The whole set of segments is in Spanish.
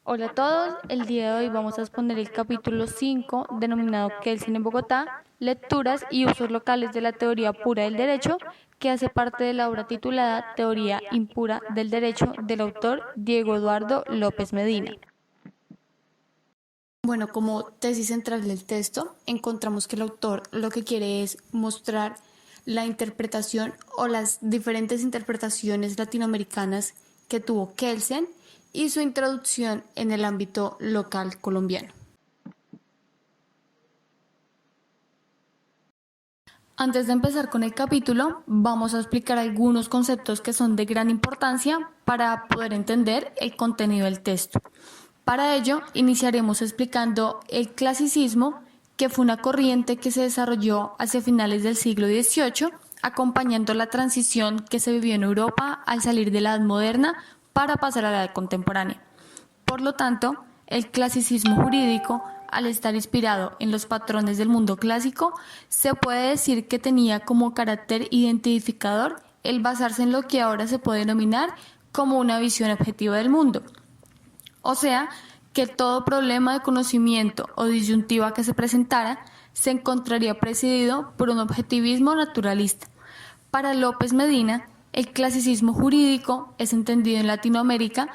Hola a todos, el día de hoy vamos a exponer el capítulo 5 denominado Kelsen en Bogotá, lecturas y usos locales de la teoría pura del derecho, que hace parte de la obra titulada Teoría impura del derecho del autor Diego Eduardo López Medina. Bueno, como tesis central del texto, encontramos que el autor lo que quiere es mostrar la interpretación o las diferentes interpretaciones latinoamericanas que tuvo Kelsen y su introducción en el ámbito local colombiano. Antes de empezar con el capítulo, vamos a explicar algunos conceptos que son de gran importancia para poder entender el contenido del texto. Para ello, iniciaremos explicando el clasicismo, que fue una corriente que se desarrolló hacia finales del siglo XVIII, acompañando la transición que se vivió en Europa al salir de la Edad Moderna para pasar a la Edad Contemporánea. Por lo tanto, el clasicismo jurídico, al estar inspirado en los patrones del mundo clásico, se puede decir que tenía como carácter identificador el basarse en lo que ahora se puede denominar como una visión objetiva del mundo. O sea, que todo problema de conocimiento o disyuntiva que se presentara se encontraría presidido por un objetivismo naturalista. Para López Medina, el clasicismo jurídico es entendido en Latinoamérica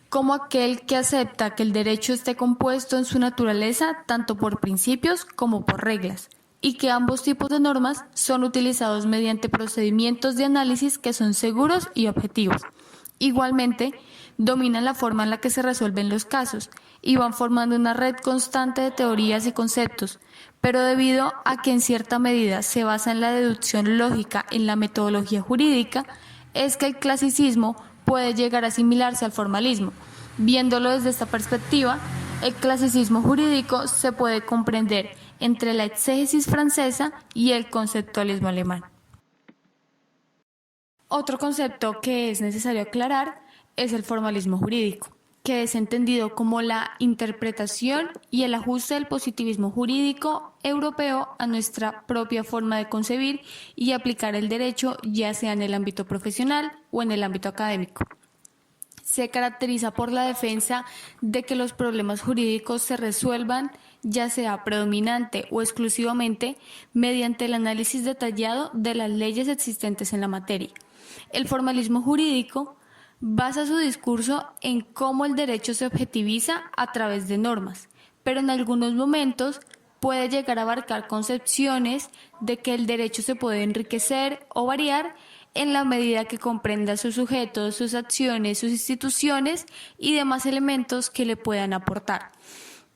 como aquel que acepta que el derecho esté compuesto en su naturaleza tanto por principios como por reglas, y que ambos tipos de normas son utilizados mediante procedimientos de análisis que son seguros y objetivos. Igualmente, dominan la forma en la que se resuelven los casos y van formando una red constante de teorías y conceptos, pero debido a que en cierta medida se basa en la deducción lógica en la metodología jurídica, es que el clasicismo puede llegar a asimilarse al formalismo. Viéndolo desde esta perspectiva, el clasicismo jurídico se puede comprender entre la exégesis francesa y el conceptualismo alemán. Otro concepto que es necesario aclarar es el formalismo jurídico, que es entendido como la interpretación y el ajuste del positivismo jurídico europeo a nuestra propia forma de concebir y aplicar el derecho, ya sea en el ámbito profesional o en el ámbito académico. Se caracteriza por la defensa de que los problemas jurídicos se resuelvan, ya sea predominante o exclusivamente, mediante el análisis detallado de las leyes existentes en la materia. El formalismo jurídico basa su discurso en cómo el derecho se objetiviza a través de normas, pero en algunos momentos puede llegar a abarcar concepciones de que el derecho se puede enriquecer o variar en la medida que comprenda sus sujetos, sus acciones, sus instituciones y demás elementos que le puedan aportar.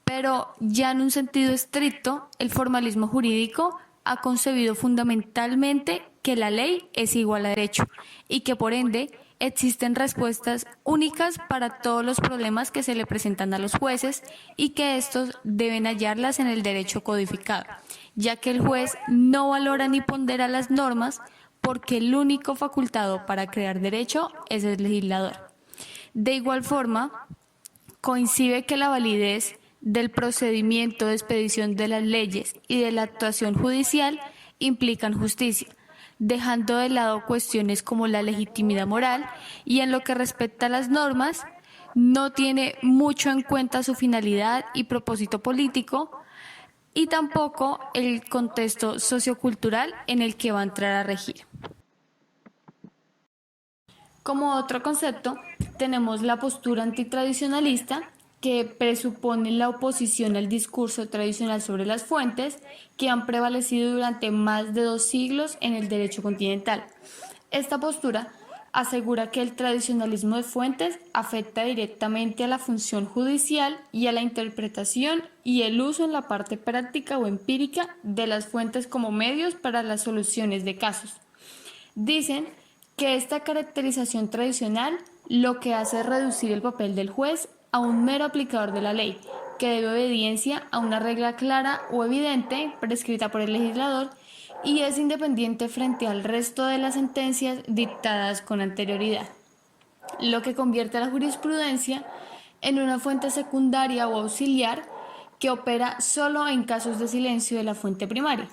Pero ya en un sentido estricto, el formalismo jurídico ha concebido fundamentalmente que la ley es igual a derecho y que por ende existen respuestas únicas para todos los problemas que se le presentan a los jueces y que estos deben hallarlas en el derecho codificado, ya que el juez no valora ni pondera las normas porque el único facultado para crear derecho es el legislador. De igual forma, coincide que la validez del procedimiento de expedición de las leyes y de la actuación judicial implican justicia, dejando de lado cuestiones como la legitimidad moral y en lo que respecta a las normas, no tiene mucho en cuenta su finalidad y propósito político y tampoco el contexto sociocultural en el que va a entrar a regir. Como otro concepto, tenemos la postura antitradicionalista, que presupone la oposición al discurso tradicional sobre las fuentes que han prevalecido durante más de 2 siglos en el derecho continental. Esta postura asegura que el tradicionalismo de fuentes afecta directamente a la función judicial y a la interpretación y el uso en la parte práctica o empírica de las fuentes como medios para las soluciones de casos. Dicen que esta caracterización tradicional lo que hace es reducir el papel del juez a un mero aplicador de la ley, que debe obediencia a una regla clara o evidente prescrita por el legislador y es independiente frente al resto de las sentencias dictadas con anterioridad, lo que convierte a la jurisprudencia en una fuente secundaria o auxiliar que opera solo en casos de silencio de la fuente primaria.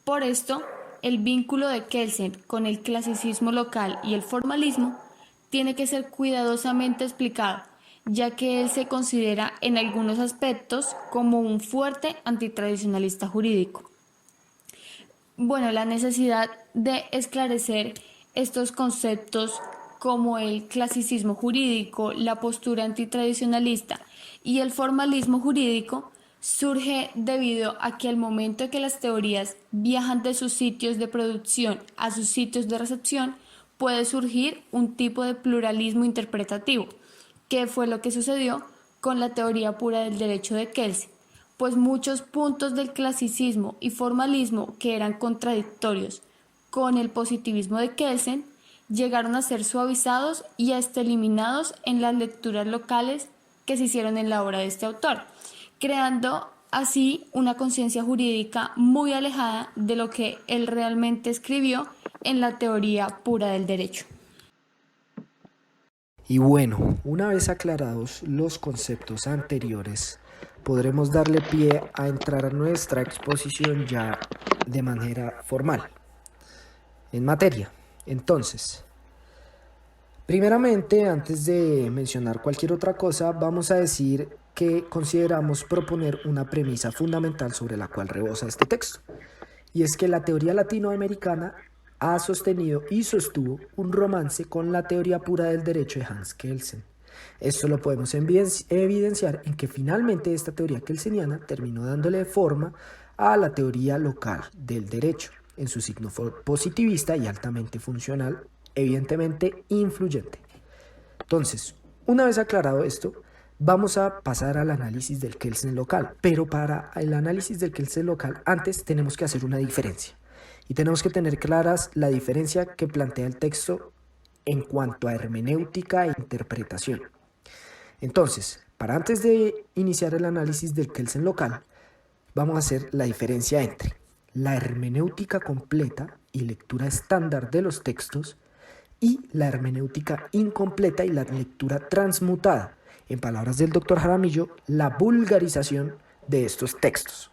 Por esto, el vínculo de Kelsen con el clasicismo local y el formalismo tiene que ser cuidadosamente explicado, ya que él se considera en algunos aspectos como un fuerte antitradicionalista jurídico. Bueno, la necesidad de esclarecer estos conceptos como el clasicismo jurídico, la postura antitradicionalista y el formalismo jurídico surge debido a que al momento que las teorías viajan de sus sitios de producción a sus sitios de recepción, puede surgir un tipo de pluralismo interpretativo, que fue lo que sucedió con la teoría pura del derecho de Kelsen, pues muchos puntos del clasicismo y formalismo que eran contradictorios con el positivismo de Kelsen llegaron a ser suavizados y hasta eliminados en las lecturas locales que se hicieron en la obra de este autor, creando así una conciencia jurídica muy alejada de lo que él realmente escribió en la teoría pura del derecho. Y bueno, una vez aclarados los conceptos anteriores, podremos darle pie a entrar a nuestra exposición ya de manera formal, en materia. Entonces, primeramente, antes de mencionar cualquier otra cosa, vamos a decir que consideramos proponer una premisa fundamental sobre la cual rebosa este texto, y es que la teoría latinoamericana ha sostenido y sostuvo un romance con la teoría pura del derecho de Hans Kelsen. Esto lo podemos evidenciar en que finalmente esta teoría kelseniana terminó dándole forma a la teoría local del derecho, en su signo positivista y altamente funcional, evidentemente influyente. Entonces, una vez aclarado esto, vamos a pasar al análisis del Kelsen local, pero para el análisis del Kelsen local antes tenemos que hacer una diferencia. Y tenemos que tener claras la diferencia que plantea el texto en cuanto a hermenéutica e interpretación. Entonces, para antes de iniciar el análisis del Kelsen local, vamos a hacer la diferencia entre la hermenéutica completa y lectura estándar de los textos y la hermenéutica incompleta y la lectura transmutada. En palabras del doctor Jaramillo, la vulgarización de estos textos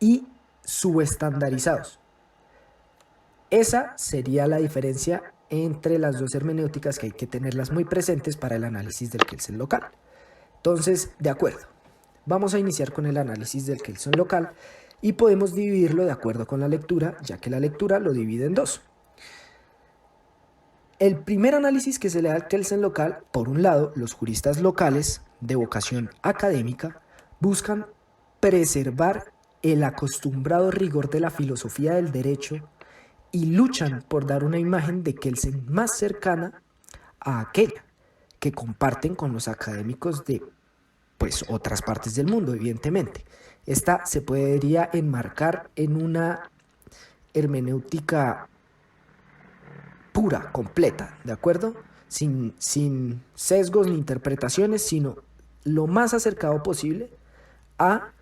y subestandarizados. Esa sería la diferencia entre las dos hermenéuticas que hay que tenerlas muy presentes para el análisis del Kelsen local. Entonces, de acuerdo, vamos a iniciar con el análisis del Kelsen local y podemos dividirlo de acuerdo con la lectura, ya que la lectura lo divide en dos. El primer análisis que se le da al Kelsen local, por un lado, los juristas locales de vocación académica buscan preservar el acostumbrado rigor de la filosofía del derecho y luchan por dar una imagen de Kelsen más cercana a aquella que comparten con los académicos de otras partes del mundo, evidentemente. Esta se podría enmarcar en una hermenéutica pura, completa, ¿de acuerdo? Sin sesgos ni interpretaciones, sino lo más acercado posible a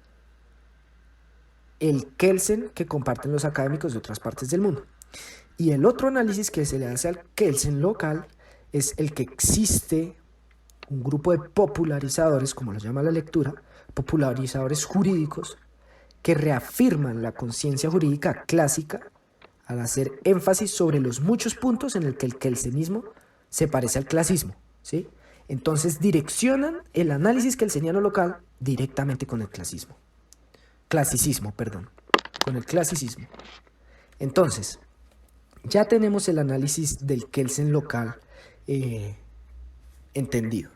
el Kelsen que comparten los académicos de otras partes del mundo. Y el otro análisis que se le hace al Kelsen local es el que existe un grupo de popularizadores, como lo llama la lectura, popularizadores jurídicos, que reafirman la conciencia jurídica clásica al hacer énfasis sobre los muchos puntos en el que el kelsenismo se parece al clasismo, ¿sí? Entonces direccionan el análisis kelseniano local directamente con el clasicismo. Entonces, ya tenemos el análisis del Kelsen local entendido.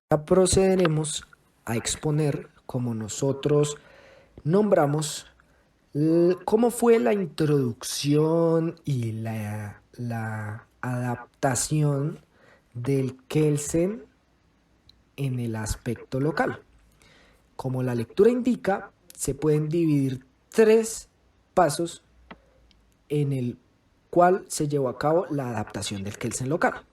Ahora procederemos a exponer, como nosotros nombramos, cómo fue la introducción y la adaptación del Kelsen en el aspecto local. Como la lectura indica, se pueden dividir 3 pasos en el cual se llevó a cabo la adaptación del Kelsen local.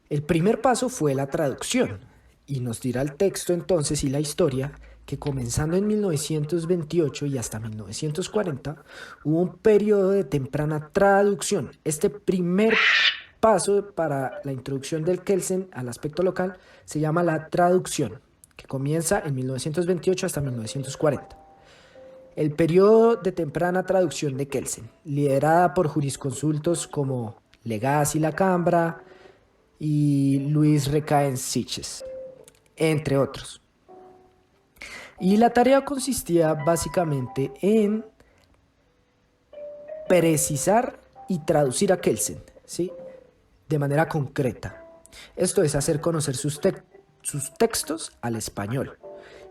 El primer paso fue la traducción, y nos dirá el texto entonces y la historia que comenzando en 1928 y hasta 1940 hubo un periodo de temprana traducción. Este primer paso para la introducción del Kelsen al aspecto local se llama la traducción, que comienza en 1928 hasta 1940. El periodo de temprana traducción de Kelsen, liderada por jurisconsultos como Legaz y Lacambra y Luis Recaen Siches, entre otros. Y la tarea consistía básicamente en precisar y traducir a Kelsen, ¿sí? De manera concreta. Esto es hacer conocer sus textos al español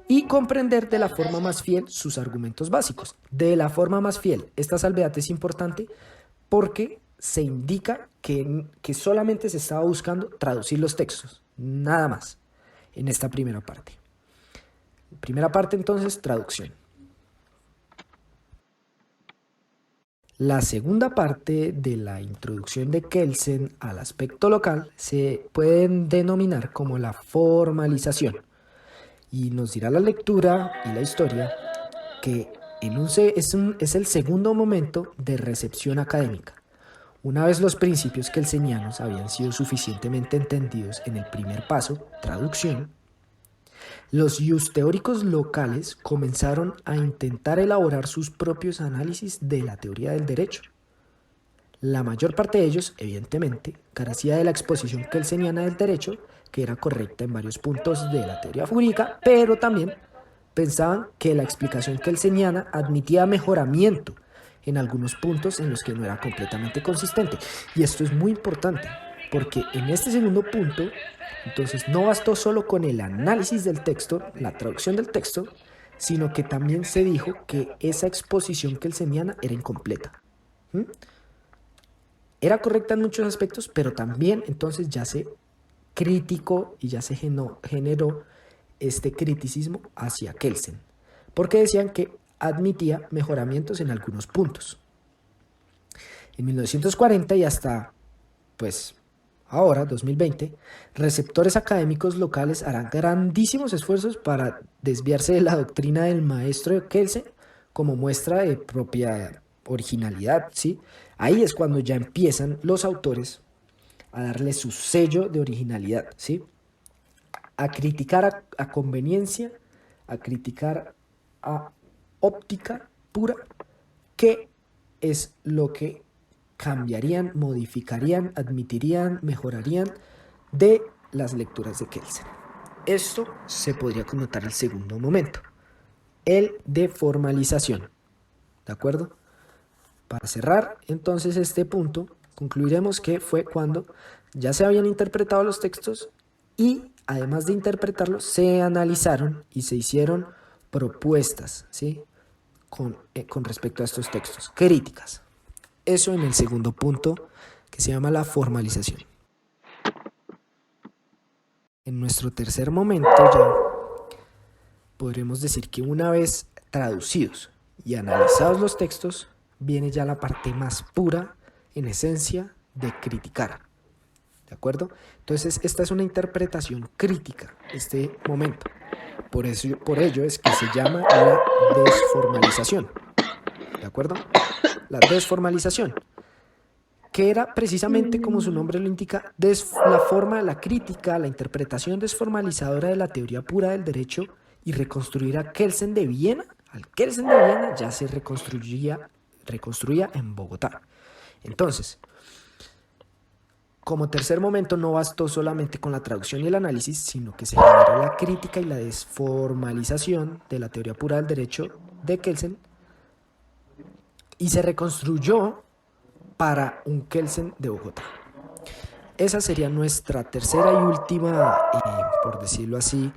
y comprender de la forma más fiel sus argumentos básicos. De la forma más fiel. Esta salvedad es importante porque se indica que solamente se estaba buscando traducir los textos, nada más, en esta primera parte. Primera parte, entonces, traducción. La segunda parte de la introducción de Kelsen al aspecto local se pueden denominar como la formalización. Y nos dirá la lectura y la historia que es el segundo momento de recepción académica. Una vez los principios kelsenianos habían sido suficientemente entendidos en el primer paso, traducción, los teóricos locales comenzaron a intentar elaborar sus propios análisis de la teoría del derecho. La mayor parte de ellos, evidentemente, carecía de la exposición kelseniana del derecho, que era correcta en varios puntos de la teoría jurídica, pero también pensaban que la explicación kelseniana admitía mejoramiento en algunos puntos en los que no era completamente consistente. Y esto es muy importante, porque en este segundo punto, entonces no bastó solo con el análisis del texto, la traducción del texto, sino que también se dijo que esa exposición kelseniana era incompleta. Era correcta en muchos aspectos, pero también entonces ya se criticó y ya se generó este criticismo hacia Kelsen, porque decían que admitía mejoramientos en algunos puntos. En 1940 y hasta, pues, ahora, 2020, receptores académicos locales harán grandísimos esfuerzos para desviarse de la doctrina del maestro Kelsen como muestra de propia originalidad, ¿sí? Ahí es cuando ya empiezan los autores a darle su sello de originalidad, ¿sí? A criticar a conveniencia, a criticar a óptica pura, qué es lo que cambiarían, modificarían, admitirían, mejorarían de las lecturas de Kelsen. Esto se podría connotar el segundo momento, el de formalización. ¿De acuerdo? Para cerrar entonces este punto, concluiremos que fue cuando ya se habían interpretado los textos y además de interpretarlos, se analizaron y se hicieron propuestas, ¿sí? Con respecto a estos textos, críticas. Eso en el segundo punto, que se llama la formalización. En nuestro tercer momento ya podremos decir que una vez traducidos y analizados los textos, viene ya la parte más pura, en esencia, de criticar. ¿De acuerdo? Entonces, esta es una interpretación crítica, este momento. Por ello es que se llama la desformalización. ¿De acuerdo? La desformalización, que era precisamente, como su nombre lo indica, la forma, la crítica, la interpretación desformalizadora de la teoría pura del derecho y reconstruir a Kelsen de Viena. Al Kelsen de Viena ya se reconstruía en Bogotá. Entonces, como tercer momento no bastó solamente con la traducción y el análisis, sino que se generó la crítica y la desformalización de la teoría pura del derecho de Kelsen y se reconstruyó para un Kelsen de Bogotá. Esa sería nuestra tercera y última, por decirlo así,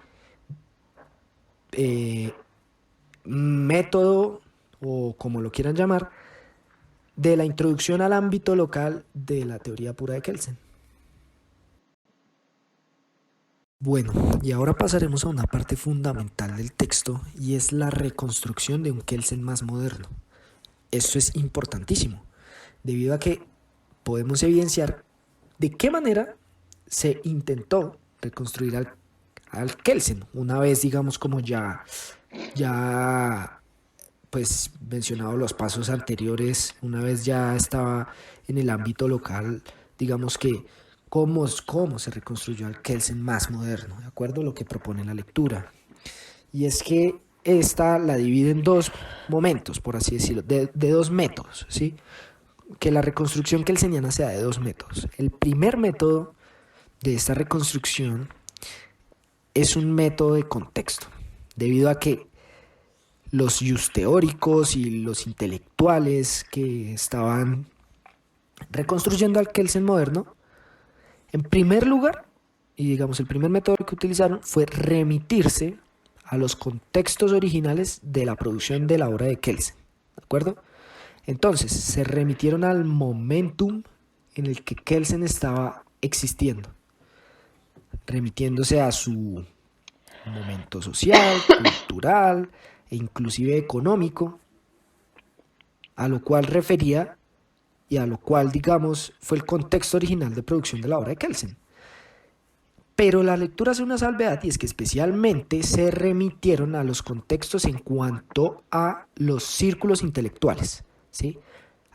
método, o como lo quieran llamar, de la introducción al ámbito local de la teoría pura de Kelsen. Bueno, y ahora pasaremos a una parte fundamental del texto y es la reconstrucción de un Kelsen más moderno. Esto es importantísimo, debido a que podemos evidenciar de qué manera se intentó reconstruir al Kelsen, una vez, digamos, como ya pues mencionado los pasos anteriores, una vez ya estaba en el ámbito local, digamos que cómo se reconstruyó al Kelsen más moderno, ¿de acuerdo? Lo que propone la lectura. Y es que esta la divide en dos momentos, por así decirlo, de dos métodos, ¿sí? Que la reconstrucción kelseniana sea de dos métodos. El primer método de esta reconstrucción es un método de contexto, debido a que los teóricos y los intelectuales que estaban reconstruyendo al Kelsen moderno, en primer lugar, y digamos el primer método que utilizaron fue remitirse a los contextos originales de la producción de la obra de Kelsen, ¿de acuerdo? Entonces se remitieron al momentum en el que Kelsen estaba existiendo, remitiéndose a su momento social, cultural e inclusive económico, a lo cual refería y a lo cual, digamos, fue el contexto original de producción de la obra de Kelsen. Pero la lectura hace una salvedad, y es que especialmente se remitieron a los contextos en cuanto a los círculos intelectuales, ¿sí?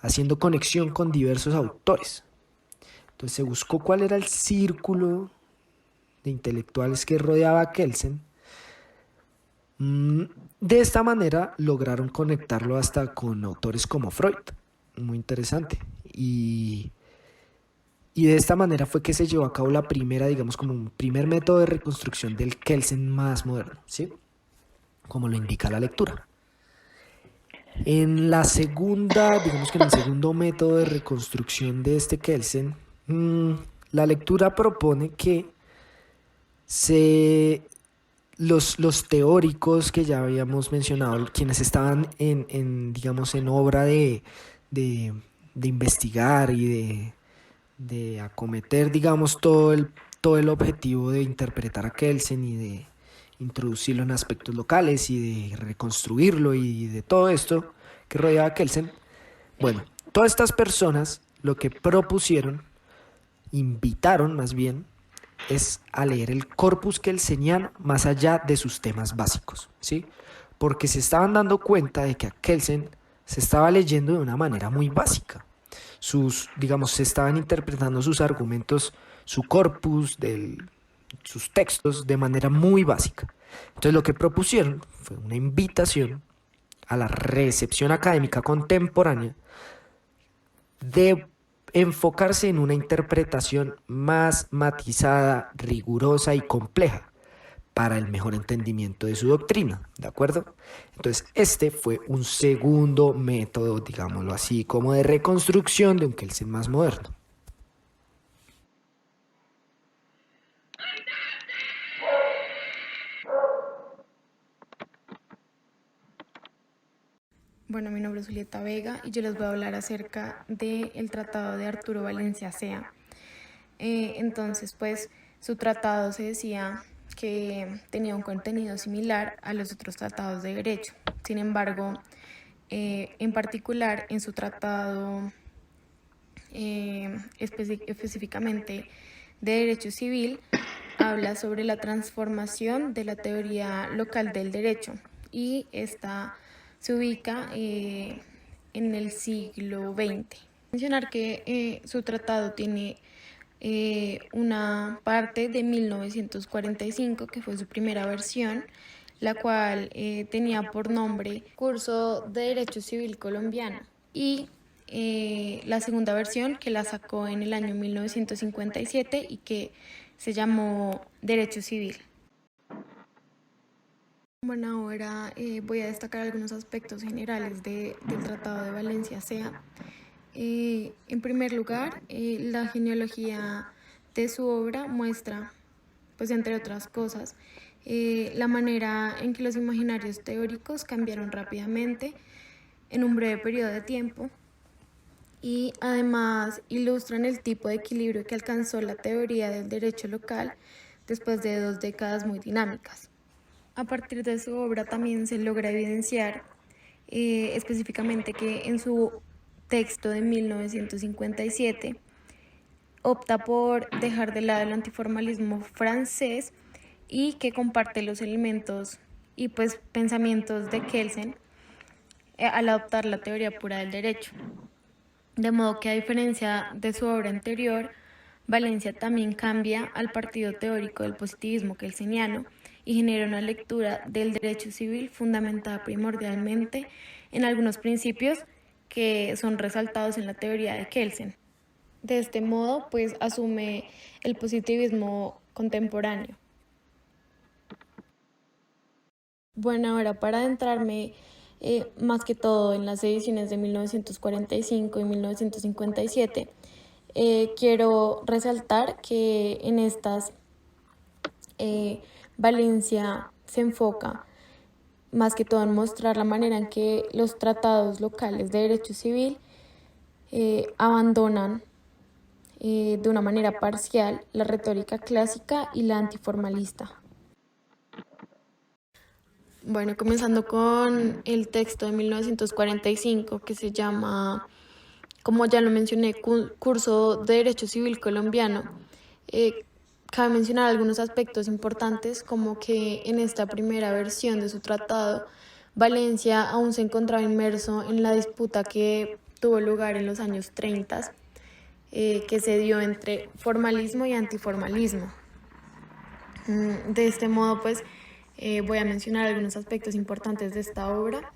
Haciendo conexión con diversos autores. Entonces se buscó cuál era el círculo de intelectuales que rodeaba a Kelsen. De esta manera lograron conectarlo hasta con autores como Freud. Muy interesante. Y de esta manera fue que se llevó a cabo la primera, digamos, como un primer método de reconstrucción del Kelsen más moderno, ¿sí? Como lo indica la lectura. En la segunda, digamos que en el segundo método de reconstrucción de este Kelsen, la lectura propone que los teóricos que ya habíamos mencionado, quienes estaban digamos, en obra de investigar y de acometer, digamos, todo el objetivo de interpretar a Kelsen y de introducirlo en aspectos locales y de reconstruirlo y de todo esto que rodeaba a Kelsen. Bueno, todas estas personas lo que propusieron, invitaron más bien, es a leer el corpus kelseniano más allá de sus temas básicos, ¿sí? Porque se estaban dando cuenta de que a Kelsen se estaba leyendo de una manera muy básica. Digamos, se estaban interpretando sus argumentos, su corpus, sus textos de manera muy básica. Entonces lo que propusieron fue una invitación a la recepción académica contemporánea de enfocarse en una interpretación más matizada, rigurosa y compleja para el mejor entendimiento de su doctrina, ¿de acuerdo? Entonces, este fue un segundo método, digámoslo así, como de reconstrucción de un Kelsen más moderno. Bueno, mi nombre es Julieta Vega y yo les voy a hablar acerca del Tratado de Arturo Valencia Sea. Entonces, pues, su tratado se decía que tenía un contenido similar a los otros tratados de derecho. Sin embargo, en particular, en su tratado específicamente de derecho civil, habla sobre la transformación de la teoría local del derecho, y esta se ubica en el siglo XX. Mencionar que su tratado tiene una parte de 1945, que fue su primera versión, la cual tenía por nombre Curso de Derecho Civil Colombiano, y la segunda versión, que la sacó en el año 1957 y que se llamó Derecho Civil. Bueno, ahora voy a destacar algunos aspectos generales del Tratado de Valencia Sea. En primer lugar, la genealogía de su obra muestra, pues entre otras cosas, la manera en que los imaginarios teóricos cambiaron rápidamente en un breve periodo de tiempo, y además ilustran el tipo de equilibrio que alcanzó la teoría del derecho local después de 2 décadas muy dinámicas. A partir de su obra también se logra evidenciar específicamente que en su texto de 1957 opta por dejar de lado el antiformalismo francés y que comparte los elementos y pues pensamientos de Kelsen al adoptar la teoría pura del derecho. De modo que, a diferencia de su obra anterior, Valencia también cambia al partido teórico del positivismo kelseniano y genera una lectura del derecho civil fundamentada primordialmente en algunos principios que son resaltados en la teoría de Kelsen. De este modo, pues asume el positivismo contemporáneo. Bueno, ahora para adentrarme más que todo en las ediciones de 1945 y 1957, quiero resaltar que en estas Valencia se enfoca más que todo en mostrar la manera en que los tratados locales de derecho civil abandonan de una manera parcial la retórica clásica y la antiformalista. Bueno, comenzando con el texto de 1945 que se llama, como ya lo mencioné, Curso de Derecho Civil Colombiano. Cabe mencionar algunos aspectos importantes, como que en esta primera versión de su tratado, Valencia aún se encontraba inmerso en la disputa que tuvo lugar en los años 30, que se dio entre formalismo y antiformalismo. De este modo, pues, voy a mencionar algunos aspectos importantes de esta obra,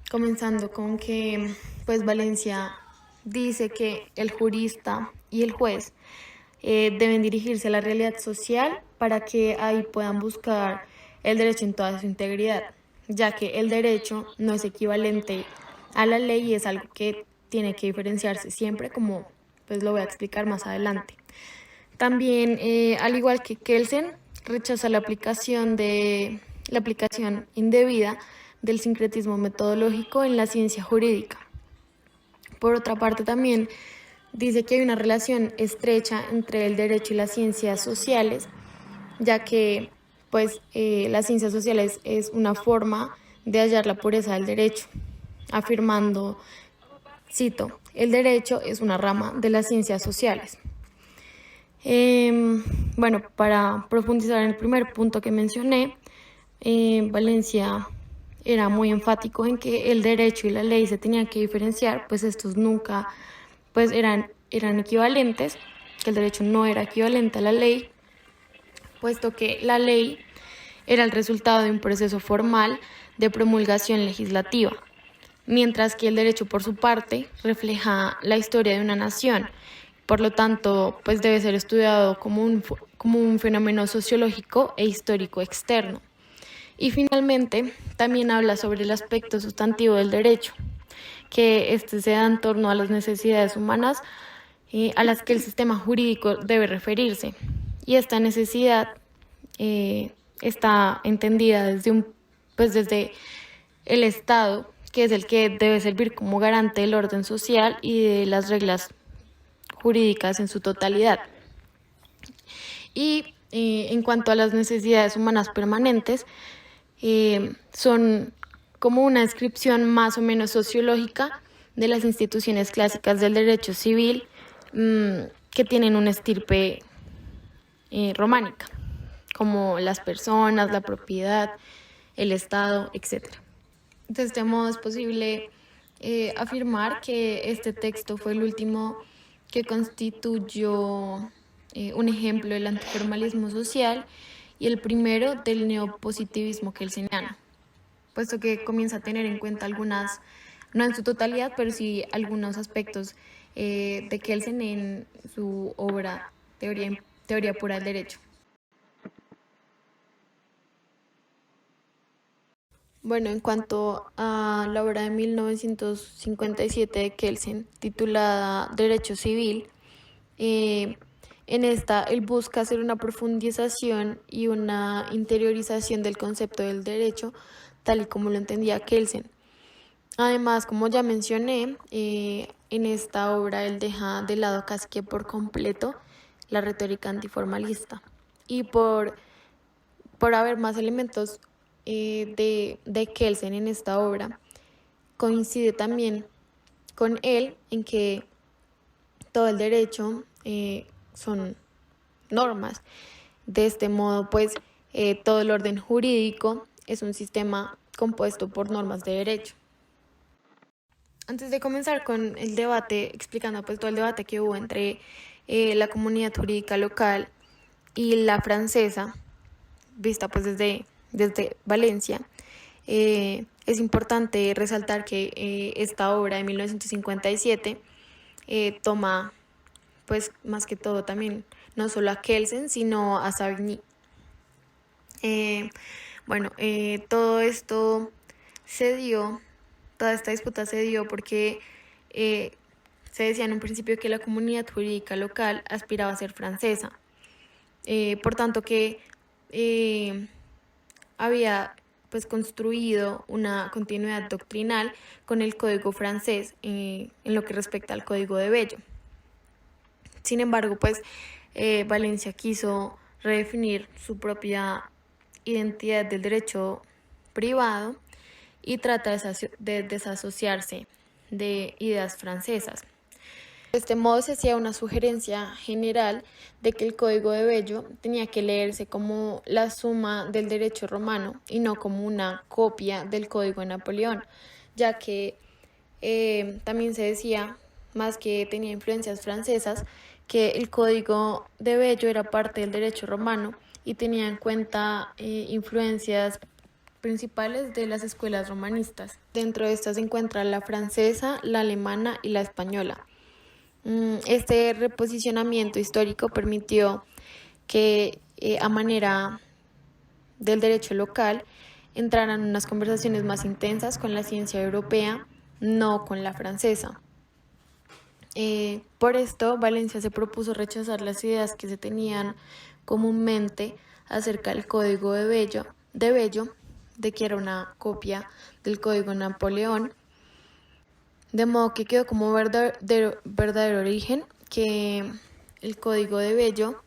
comenzando con que pues, Valencia dice que el jurista y el juez deben dirigirse a la realidad social para que ahí puedan buscar el derecho en toda su integridad, ya que el derecho no es equivalente a la ley y es algo que tiene que diferenciarse siempre, como pues lo voy a explicar más adelante. También, al igual que Kelsen, rechaza la aplicación indebida del sincretismo metodológico en la ciencia jurídica. Por otra parte, también dice que hay una relación estrecha entre el derecho y las ciencias sociales, ya que pues, las ciencias sociales es una forma de hallar la pureza del derecho, afirmando, cito, el derecho es una rama de las ciencias sociales. Bueno, para profundizar en el primer punto que mencioné, Valencia era muy enfático en que el derecho y la ley se tenían que diferenciar, pues estos nunca pues eran equivalentes, que el derecho no era equivalente a la ley, puesto que la ley era el resultado de un proceso formal de promulgación legislativa, mientras que el derecho, por su parte, refleja la historia de una nación. Por lo tanto, pues debe ser estudiado como un fenómeno sociológico e histórico externo. Y finalmente, también habla sobre el aspecto sustantivo del derecho, que se da en torno a las necesidades humanas a las que el sistema jurídico debe referirse. Y esta necesidad está entendida desde el Estado, que es el que debe servir como garante del orden social y de las reglas jurídicas en su totalidad. Y en cuanto a las necesidades humanas permanentes, son como una descripción más o menos sociológica de las instituciones clásicas del derecho civil que tienen una estirpe románica, como las personas, la propiedad, el Estado, etc. De este modo es posible afirmar que este texto fue el último que constituyó un ejemplo del antiformalismo social y el primero del neopositivismo kelseniano, puesto que comienza a tener en cuenta algunas, no en su totalidad, pero sí algunos aspectos de Kelsen en su obra Teoría pura del derecho. Bueno, en cuanto a la obra de 1957 de Kelsen, titulada Derecho Civil, en esta él busca hacer una profundización y una interiorización del concepto del derecho, tal y como lo entendía Kelsen. Además, como ya mencioné, en esta obra él deja de lado casi que por completo la retórica antiformalista. Y por haber más elementos de Kelsen en esta obra, coincide también con él en que todo el derecho son normas. De este modo, pues, todo el orden jurídico es un sistema compuesto por normas de derecho. Antes de comenzar con el debate, explicando pues todo el debate que hubo entre la comunidad jurídica local y la francesa, vista pues desde Valencia. Es importante resaltar que esta obra de 1957 toma pues más que todo también no solo a Kelsen sino a Savigny. Todo esto se dio, toda esta disputa se dio porque se decía en un principio que la comunidad jurídica local aspiraba a ser francesa, por tanto que había pues construido una continuidad doctrinal con el código francés en lo que respecta al código de Bello. Sin embargo, pues Valencia quiso redefinir su propia identidad del derecho privado y trata de desasociarse de ideas francesas. De este modo se hacía una sugerencia general de que el Código de Bello tenía que leerse como la suma del derecho romano y no como una copia del Código de Napoleón, ya que también se decía, más que tenía influencias francesas, que el Código de Bello era parte del derecho romano y tenía en cuenta influencias principales de las escuelas romanistas. Dentro de estas se encuentra la francesa, la alemana y la española. Este reposicionamiento histórico permitió que a manera del derecho local entraran unas conversaciones más intensas con la ciencia europea, no con la francesa. Por esto, Valencia se propuso rechazar las ideas que se tenían comúnmente acerca del Código de Bello, de que era una copia del Código de Napoleón, de modo que quedó como verdadero origen que el Código de Bello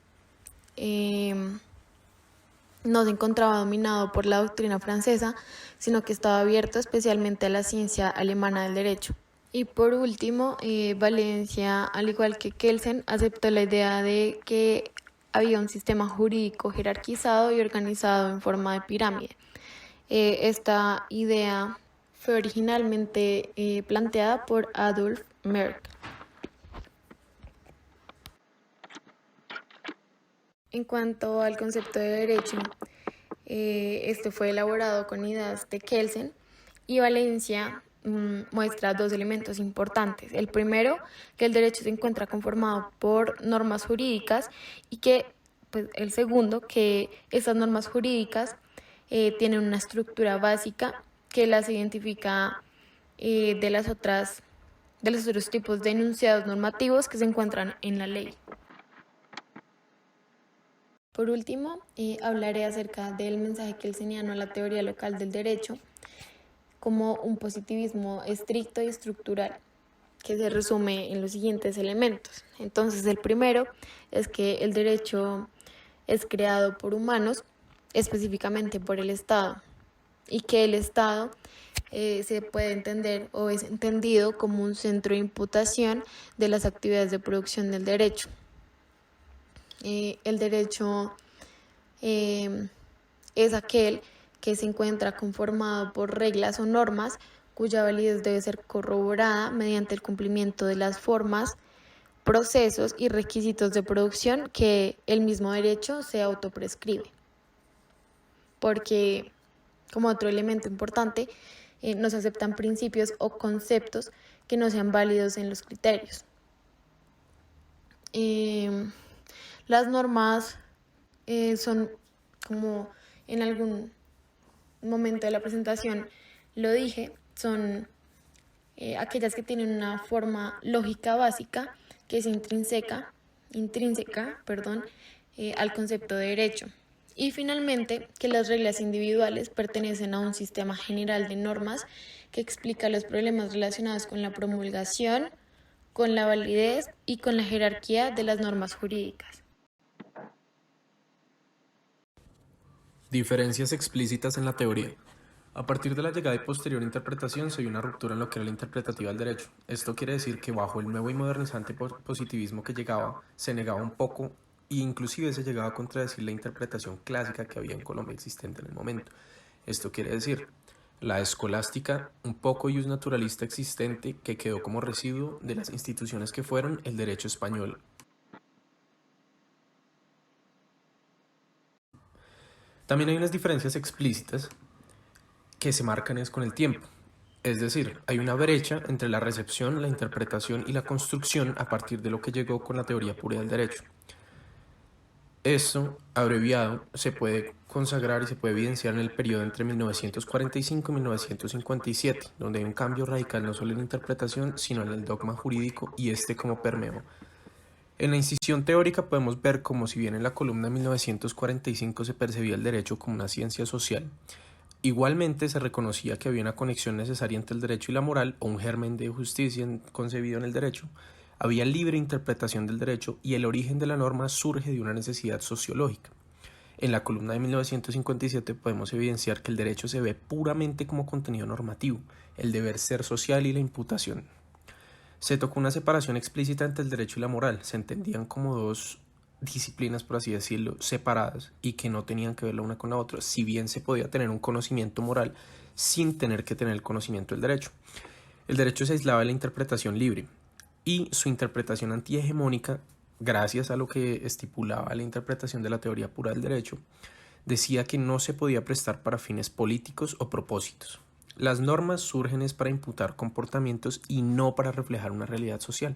no se encontraba dominado por la doctrina francesa, sino que estaba abierto especialmente a la ciencia alemana del derecho. Y por último, Valencia, al igual que Kelsen, aceptó la idea de que había un sistema jurídico jerarquizado y organizado en forma de pirámide. Esta idea fue originalmente planteada por Adolf Merck. En cuanto al concepto de derecho, este fue elaborado con ideas de Kelsen y Valencia muestra dos elementos importantes. El primero, que el derecho se encuentra conformado por normas jurídicas y que, pues, el segundo, que esas normas jurídicas tienen una estructura básica que las identifica de los otros tipos de enunciados normativos que se encuentran en la ley. Por último, hablaré acerca del mensaje kelseniano a la teoría local del derecho como un positivismo estricto y estructural, que se resume en los siguientes elementos. Entonces, el primero es que el derecho es creado por humanos, específicamente por el Estado, y que el Estado se puede entender o es entendido como un centro de imputación de las actividades de producción del derecho. El derecho es aquel que se encuentra conformado por reglas o normas cuya validez debe ser corroborada mediante el cumplimiento de las formas, procesos y requisitos de producción que el mismo derecho se autoprescribe. Porque, como otro elemento importante, no se aceptan principios o conceptos que no sean válidos en los criterios. Las normas son, como en algún momento de la presentación lo dije, son aquellas que tienen una forma lógica básica que es intrínseca, al concepto de derecho. Y finalmente, que las reglas individuales pertenecen a un sistema general de normas que explica los problemas relacionados con la promulgación, con la validez y con la jerarquía de las normas jurídicas. Diferencias explícitas en la teoría. A partir de la llegada y posterior interpretación se dio una ruptura en lo que era la interpretativa del derecho. Esto quiere decir que bajo el nuevo y modernizante positivismo que llegaba, se negaba un poco e inclusive se llegaba a contradecir la interpretación clásica que había en Colombia existente en el momento. Esto quiere decir la escolástica, un poco ius naturalista existente que quedó como residuo de las instituciones que fueron el derecho español. También hay unas diferencias explícitas que se marcan es con el tiempo. Es decir, hay una brecha entre la recepción, la interpretación y la construcción a partir de lo que llegó con la teoría pura del derecho. Esto, abreviado, se puede consagrar y se puede evidenciar en el periodo entre 1945 y 1957, donde hay un cambio radical no solo en la interpretación, sino en el dogma jurídico y este como permeó. En la incisión teórica podemos ver como si bien en la columna de 1945 se percibía el derecho como una ciencia social, igualmente se reconocía que había una conexión necesaria entre el derecho y la moral o un germen de justicia concebido en el derecho. Había libre interpretación del derecho y el origen de la norma surge de una necesidad sociológica. En la columna de 1957 podemos evidenciar que el derecho se ve puramente como contenido normativo, el deber ser social y la imputación. Se tocó una separación explícita entre el derecho y la moral, se entendían como dos disciplinas, por así decirlo, separadas y que no tenían que ver la una con la otra, si bien se podía tener un conocimiento moral sin tener que tener el conocimiento del derecho. El derecho se aislaba de la interpretación libre y su interpretación antihegemónica, gracias a lo que estipulaba la interpretación de la teoría pura del derecho, decía que no se podía prestar para fines políticos o propósitos. Las normas surgen es para imputar comportamientos y no para reflejar una realidad social.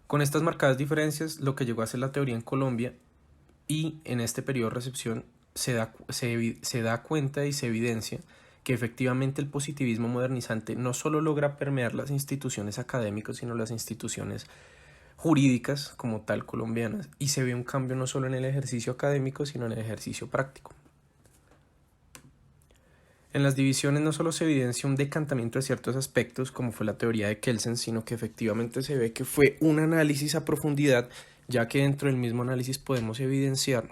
Con estas marcadas diferencias, lo que llegó a ser la teoría en Colombia y en este periodo de recepción se da cuenta y se evidencia que efectivamente el positivismo modernizante no solo logra permear las instituciones académicas, sino las instituciones jurídicas como tal colombianas, y se ve un cambio no solo en el ejercicio académico, sino en el ejercicio práctico. En las divisiones no solo se evidencia un decantamiento de ciertos aspectos, como fue la teoría de Kelsen, sino que efectivamente se ve que fue un análisis a profundidad, ya que dentro del mismo análisis podemos evidenciar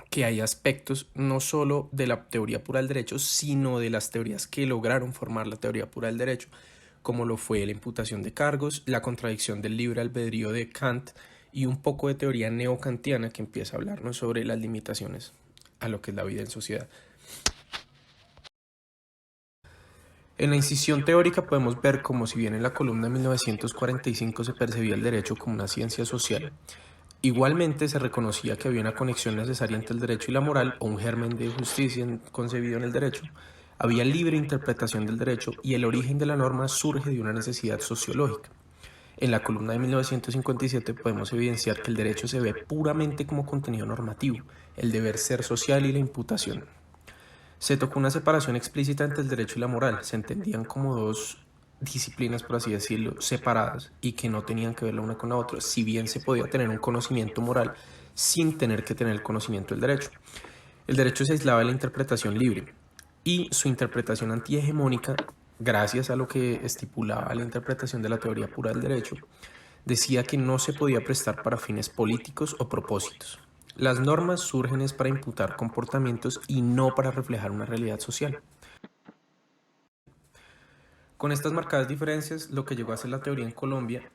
que hay aspectos no solo de la teoría pura del derecho, sino de las teorías que lograron formar la teoría pura del derecho, como lo fue la imputación de cargos, la contradicción del libre albedrío de Kant y un poco de teoría neocantiana que empieza a hablarnos sobre las limitaciones a lo que es la vida en sociedad. En la incisión teórica podemos ver como si bien en la columna de 1945 se percibía el derecho como una ciencia social, igualmente se reconocía que había una conexión necesaria entre el derecho y la moral o un germen de justicia concebido en el derecho. Había libre interpretación del derecho y el origen de la norma surge de una necesidad sociológica. En la columna de 1957 podemos evidenciar que el derecho se ve puramente como contenido normativo, el deber ser social y la imputación. Se tocó una separación explícita entre el derecho y la moral, se entendían como dos disciplinas, por así decirlo, separadas y que no tenían que ver la una con la otra, si bien se podía tener un conocimiento moral sin tener que tener el conocimiento del derecho. El derecho se aislaba de la interpretación libre y su interpretación antihegemónica, gracias a lo que estipulaba la interpretación de la teoría pura del derecho, decía que no se podía prestar para fines políticos o propósitos. Las normas surgen es para imputar comportamientos y no para reflejar una realidad social. Con estas marcadas diferencias, lo que llegó a ser la teoría en Colombia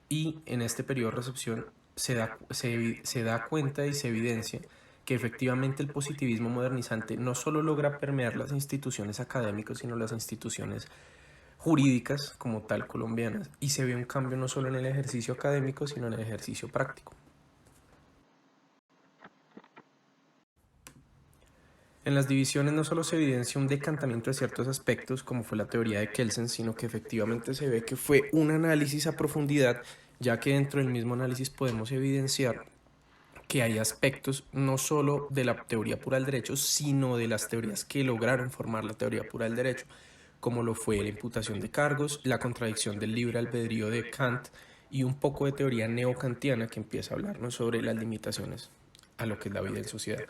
y en este periodo de recepción se da cuenta y se evidencia que efectivamente el positivismo modernizante no solo logra permear las instituciones académicas, sino las instituciones jurídicas como tal colombianas, y se ve un cambio no solo en el ejercicio académico, sino en el ejercicio práctico. En las divisiones no solo se evidencia un decantamiento de ciertos aspectos, como fue la teoría de Kelsen, sino que efectivamente se ve que fue un análisis a profundidad, ya que dentro del mismo análisis podemos evidenciar que hay aspectos no solo de la teoría pura del derecho, sino de las teorías que lograron formar la teoría pura del derecho, como lo fue la imputación de cargos, la contradicción del libre albedrío de Kant y un poco de teoría neocantiana que empieza a hablarnos sobre las limitaciones a lo que es la vida en sociedad.